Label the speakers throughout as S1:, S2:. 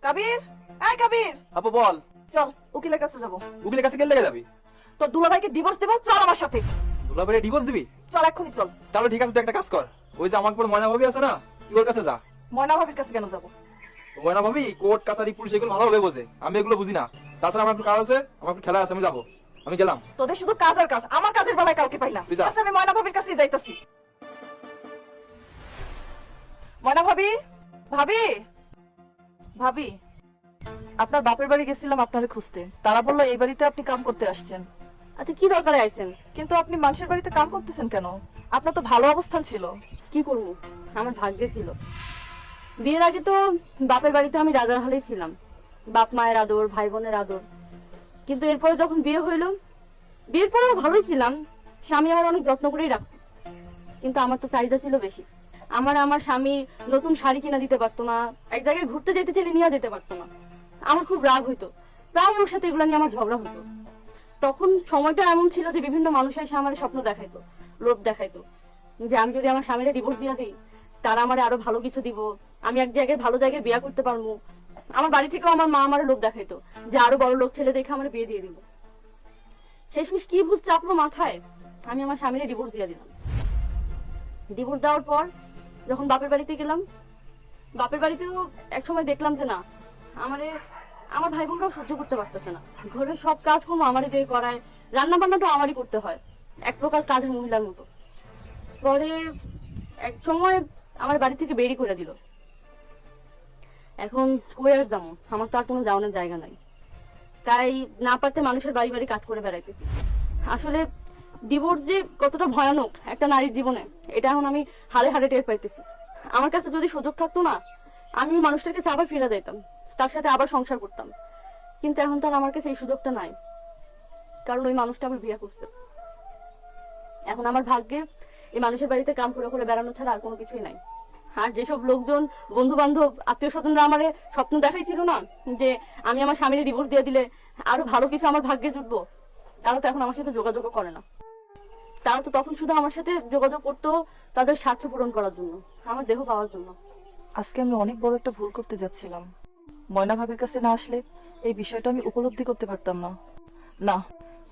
S1: কবির, এই কবির,
S2: আপু বল।
S1: চল উকিলের কাছে যাব।
S2: উকিলের কাছে গেলে যাবি?
S1: তোর দুলাভাইকে ডিভোর্স দেব, চল আমার সাথে।
S2: দুলাভাইরে ডিভোর্স দিবি?
S1: চল এক্ষুনি চল।
S2: তাহলে ঠিক আছে, তুই একটা কাজ কর, ওই যে আমার পর ময়না ভাবি আছে না, তুই ওর কাছে যা।
S1: ময়না ভাবির কাছে কেন যাব?
S2: ময়না ভাবি কোর্ট কাছারি পুলিশ এগুলো ভালোভাবে বোঝে, আমি এগুলো বুঝি না। তাছাড়া আমার একটু কাজ আছে, আমার একটু খেলা আছে, আমি যাবো। আমি গেলাম।
S1: তোদের শুধু কাজ আর কাজ, আমার কাজের বেলায় কাউকে পাই না।
S2: তুই যা।
S1: আচ্ছা, আমি ময়না ভাবির কাছেই যাইতাছি। ময়না ভাবি, ভাবি, ভাবি, আপনার বাপের বাড়ি গেছিলাম আপনারে খুঁজতে। তারা বললো এই বাড়িতে আপনি কাম করতে আসছেন।
S3: আচ্ছা, কি দরকারে আইছেন?
S1: কিন্তু আপনি মানুষের বাড়িতে কাম করতেছেন কেন? আপনার তো ভালো অবস্থান ছিল।
S3: কি করবো, আমার ভাগ্যে ছিল। বিয়ের আগে তো বাপের বাড়িতে আমি রাজার হালেই ছিলাম, বাপ মায়ের আদর, ভাই বোনের আদর। কিন্তু এরপরে যখন বিয়ে হইলো, বিয়ের পরেও ভালোই ছিলাম, স্বামী আমার অনেক যত্ন করেই রাখতো। কিন্তু আমার তো চাহিদা ছিল বেশি। আমার স্বামী নতুন শাড়ি কিনা দিতে পারতো না, এক জায়গায় ঘুরতে যেতে চাইলে নিয়ে যেতে পারতো না। আমার খুব রাগ হইতো, প্রায় ওর সাথে এগুলো নিয়ে আমার ঝগড়া হতো। তখন সময়টা এমন ছিল যে বিভিন্ন মানুষ এসে আমার স্বপ্ন দেখাইতো, লোভ দেখাইতো, যে আমি যদি আমার স্বামীরা ডিভোর্স দিয়ে দিই, তারা আমার আরো ভালো কিছু দিব, আমি এক জায়গায় ভালো জায়গায় বিয়ে করতে পারবো। আমার বাড়ি থেকেও আমার মা আমার লোভ দেখাইতো যে আরো বড় লোক ছেলে দেখে আমার বিয়ে দিয়ে দিব। শেষমেশ কি ভূত চাপলো মাথায়, আমি আমার স্বামীরা ডিভোর্স দিয়ে দিলাম। ডিভোর্স দেওয়ার পর যখন বাপের বাড়িতে গেলাম, বাপের বাড়িতেও এক সময় দেখলাম যে না, আমার ভাই বোনরাও সহ্য করতে পারতেছে না। ঘরের সব কাজ কর্ম আমারই দিয়ে করায়, রান্না বান্নাটা আমারই করতে হয়, এক প্রকার কাজের মহিলার মতো। পরে এক সময় আমার বাড়ি থেকে বেরি করে দিল। এখন কই আর যাবো, আমার তো আর কোনো যাওয়ানোর জায়গা নাই। তাই না পারতে মানুষের বাড়ি বাড়ি কাজ করে বেড়াইতেছি। আসলে ডিভোর্স যে কতটা ভয়ানক একটা নারীর জীবনে, এটা এখন আমি হাড়ে হাড়ে টের পাইতেছি। আমার কাছে যদি সুযোগ থাকতো না, আমি মানুষটার কাছে আবার ফিরে যাইতাম, তার সাথে আবার সংসার করতাম। কিন্তু এখন তার আমার কাছে এই সুযোগটা নাই, কারণ ওই মানুষটা আমার বিয়ে করছে। এখন আমার ভাগ্যে এই মানুষের বাড়িতে কাম করে করে বেড়ানো ছাড়া আর কোনো কিছুই নাই। আর যেসব লোকজন, বন্ধু বান্ধব, আত্মীয় স্বজনরা আমার স্বপ্ন দেখাইছিল না যে আমি আমার স্বামীর ডিভোর্স দিয়ে দিলে আরো ভালো কিছু আমার ভাগ্যে জুটবো, তারা তো এখন আমার সাথে যোগাযোগ করে না। তারা তো তখন শুধু আমার সাথে যোগাযোগ করতো তাদের স্বার্থ পূরণ করার জন্য, আমার দেহ পাওয়ার জন্য।
S1: আজকে আমি অনেক বড় একটা ভুল করতে যাচ্ছিলাম। ময়না ভাবির কাছে না আসলে এই বিষয়টা আমি উপলব্ধি করতে পারতাম না। না,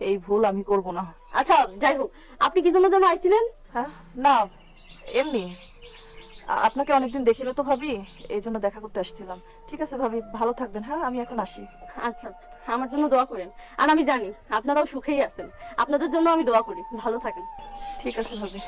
S1: এই ভুল আমি করব না।
S3: আচ্ছা, যাই হোক, আপনি কি জন্য যেন আইছিলেন?
S1: হ্যাঁ, না এমনি আপনাকে অনেকদিন দেখিলে তো ভাবি, এই জন্য দেখা করতে আসছিলাম। ঠিক আছে ভাবি, ভালো থাকবেন। হ্যাঁ, আমি এখন আসি।
S3: আচ্ছা, আমার জন্য দোয়া করেন। আর আমি জানি আপনারাও সুখেই আছেন, আপনাদের জন্য আমি দোয়া করি, ভালো থাকেন।
S1: ঠিক আছে ভাবি।